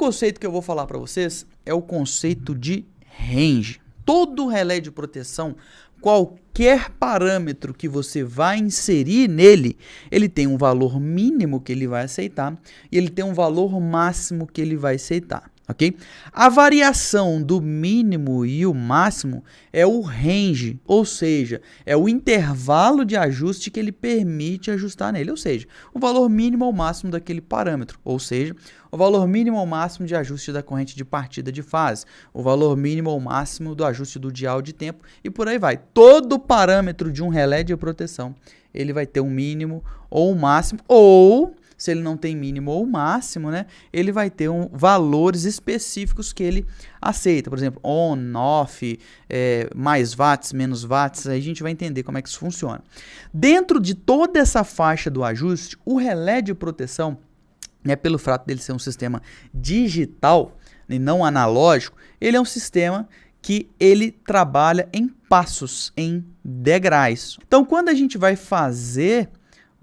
conceito que eu vou falar para vocês é o conceito de range. Todo relé de proteção, qualquer parâmetro que você vai inserir nele, ele tem um valor mínimo que ele vai aceitar e ele tem um valor máximo que ele vai aceitar, ok? A variação do mínimo e o máximo é o range, ou seja, é o intervalo de ajuste que ele permite ajustar nele, ou seja, o valor mínimo ou máximo daquele parâmetro, ou seja, o valor mínimo ou máximo de ajuste da corrente de partida de fase, o valor mínimo ou máximo do ajuste do dial de tempo e por aí vai. Todo parâmetro de um relé de proteção, ele vai ter um mínimo ou um máximo, ou se ele não tem mínimo ou máximo, né, ele vai ter valores específicos que ele aceita. Por exemplo, on, off, mais watts, menos watts, aí a gente vai entender como é que isso funciona. Dentro de toda essa faixa do ajuste, o relé de proteção, pelo fato dele ser um sistema digital e não analógico, ele é um sistema que ele trabalha em passos, em degraus. Então, quando a gente vai fazer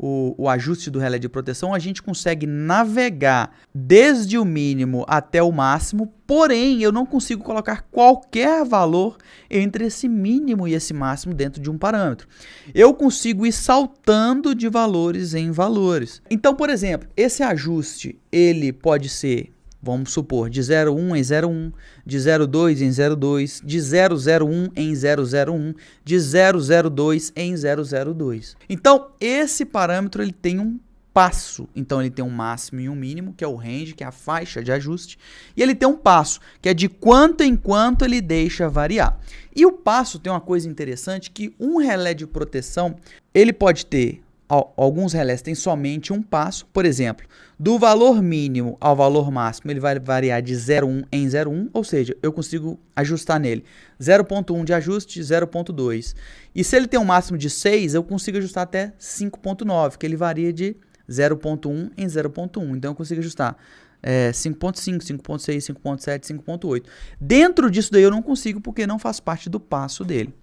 o ajuste do relé de proteção, a gente consegue navegar desde o mínimo até o máximo, porém, eu não consigo colocar qualquer valor entre esse mínimo e esse máximo dentro de um parâmetro. Eu consigo ir saltando de valores em valores. Então, por exemplo, esse ajuste, ele pode ser, vamos supor, de 0,1 em 0,1, de 0,2 em 0,2, de 0,01 em 0,01, de 0,02 em 0,02. Então, esse parâmetro ele tem um passo. Então, ele tem um máximo e um mínimo, que é o range, que é a faixa de ajuste. E ele tem um passo, que é de quanto em quanto ele deixa variar. E o passo tem uma coisa interessante, que um relé de proteção, ele pode ter, alguns relés têm somente um passo, por exemplo, do valor mínimo ao valor máximo, ele vai variar de 0,1 em 0,1, ou seja, eu consigo ajustar nele 0,1 de ajuste, 0,2. E se ele tem um máximo de 6, eu consigo ajustar até 5,9, que ele varia de 0,1 em 0,1. Então, eu consigo ajustar 5,5, 5,6, 5,7, 5,8. Dentro disso daí eu não consigo porque não faz parte do passo dele.